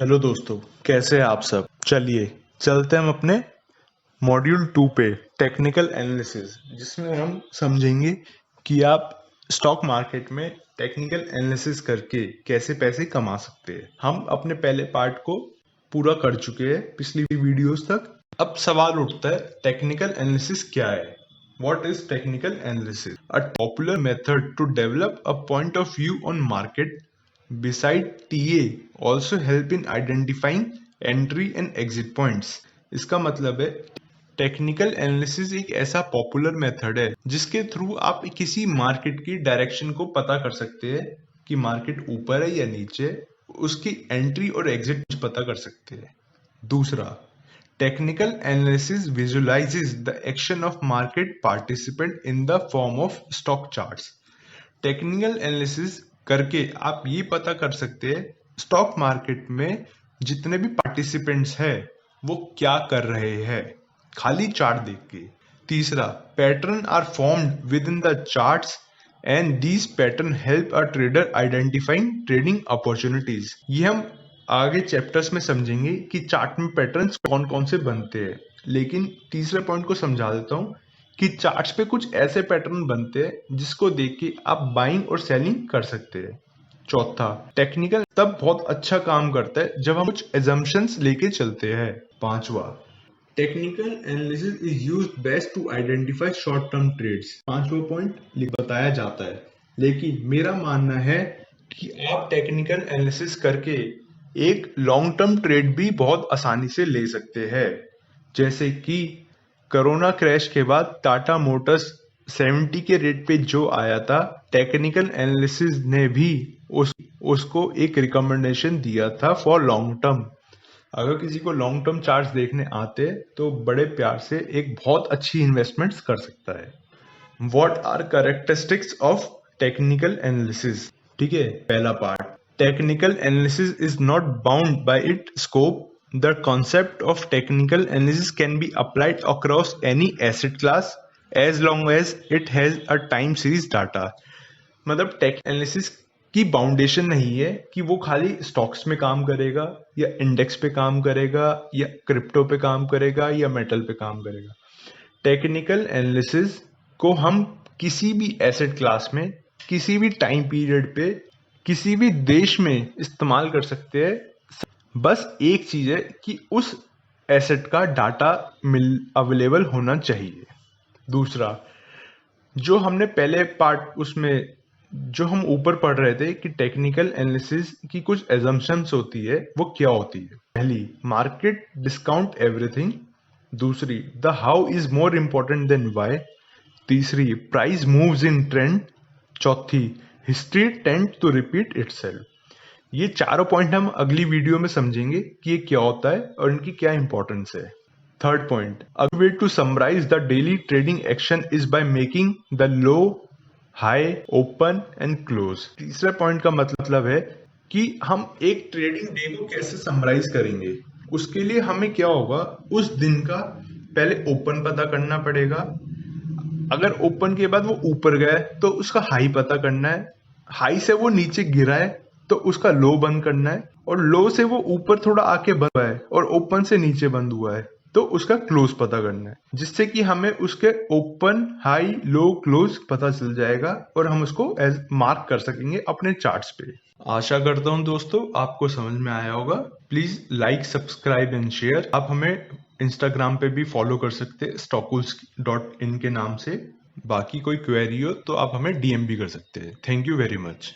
Hello दोस्तों, कैसे हैं आप सब। चलिए चलते हैं हम अपने मॉड्यूल 2 पे, टेक्निकल एनालिसिस, जिसमें हम समझेंगे कि आप स्टॉक मार्केट में टेक्निकल एनालिसिस करके कैसे पैसे कमा सकते हैं। हम अपने पहले पार्ट को पूरा कर चुके हैं पिछली वीडियोस तक। अब सवाल उठता है, टेक्निकल एनालिसिस क्या है? What is technical analysis? A popular method to develop a point of view on market. Beside TA, also help in identifying entry and exit points. इसका मतलब है टेक्निकल एनालिसिस एक ऐसा पॉपुलर मेथड है जिसके through आप किसी मार्केट की डायरेक्शन को पता कर सकते हैं कि मार्केट ऊपर है या नीचे, उसकी एंट्री और एग्जिट पता कर सकते हैं। दूसरा, technical analysis visualises the action of market participant in the form of stock charts. Technical analysis करके आप ये पता कर सकते हैं स्टॉक मार्केट में जितने भी पार्टिसिपेंट्स हैं वो क्या कर रहे हैं खाली चार्ट देख के। तीसरा, pattern are formed within the charts and these pattern help a trader identifying trading opportunities. ये हम आगे चैप्टर्स में समझेंगे कि चार्ट में पैटर्न्स कौन कौन से बनते हैं, लेकिन तीसरे पॉइंट को समझा देता हूँ कि चार्ट्स पे कुछ ऐसे पैटर्न बनते हैं जिसको देख के आप बाइंग और सेलिंग कर सकते हैं। चौथा, टेक्निकल तब बहुत अच्छा काम करता है जब हम कुछ एजम्पशंस लेके चलते हैं। पांचवा, technical analysis is used best to identify short term trades. पांचवा पॉइंट बताया जाता है, लेकिन मेरा मानना है कि आप टेक्निकल एनालिसिस करके एक लॉन्ग टर्म ट्रेड भी बहुत आसानी से ले सकते हैं। जैसे कि कोरोना क्रैश के बाद टाटा मोटर्स 70 के रेट पे जो आया था, टेक्निकल एनालिसिस ने भी उसको एक रिकमेंडेशन दिया था फॉर लॉन्ग टर्म। अगर किसी को लॉन्ग टर्म चार्ट्स देखने आते तो बड़े प्यार से एक बहुत अच्छी इन्वेस्टमेंट्स कर सकता है। What are characteristics of technical analysis? ठीक है, पहला part, technical analysis is not bound by it scope. The concept of technical analysis can be applied across any asset class as long as it has a time series data. मतलब take analysis की बाउंडेशन नहीं है कि वो खाली stocks में काम करेगा या इंडेक्स पे काम करेगा या क्रिप्टो पे काम करेगा या मेटल पे काम करेगा। टेक्निकल एनालिसिस को हम किसी भी एसेट क्लास में, किसी भी टाइम पीरियड पे, किसी भी देश में इस्तेमाल कर सकते हैं। बस एक चीज है कि उस एसेट का डाटा अवेलेबल होना चाहिए। दूसरा, जो हमने पहले पार्ट उसमें जो हम ऊपर पढ़ रहे थे कि टेक्निकल एनालिसिस की कुछ एजम्पशंस होती है, वो क्या होती है? पहली, मार्केट डिस्काउंट एवरीथिंग। दूसरी, the how is more important than why. तीसरी, प्राइस मूव्स इन ट्रेंड। चौथी, history tend to repeat itself. ये चारों पॉइंट हम अगली वीडियो में समझेंगे कि ये क्या होता है और इनकी क्या इंपॉर्टेंस है। Third point, a way to summarize the daily trading action is by making the low, high, open and close. तीसरे पॉइंट का मतलब है कि हम एक ट्रेडिंग डे को कैसे समराइज करेंगे। उसके लिए हमें क्या होगा, उस दिन का पहले ओपन पता करना पड़ेगा। अगर ओपन के बाद वो ऊपर गया है तो उसका हाई पता करना है। हाई से वो नीचे गिरा है तो उसका लो बंद करना है, और लो से वो ऊपर थोड़ा आके बंद हुआ है और ओपन से नीचे बंद हुआ है तो उसका क्लोज पता करना है, जिससे कि हमें उसके ओपन, हाई, लो, क्लोज पता चल जाएगा और हम उसको एज मार्क कर सकेंगे अपने चार्ट्स पे। आशा करता हूँ दोस्तों आपको समझ में आया होगा। Please like, subscribe and share. आप हमें इंस्टाग्राम पे भी फॉलो कर सकते हैं stockuls.in के नाम से। बाकी कोई क्वेरी हो तो आप हमें डीएम भी कर सकते हैं। Thank you very much.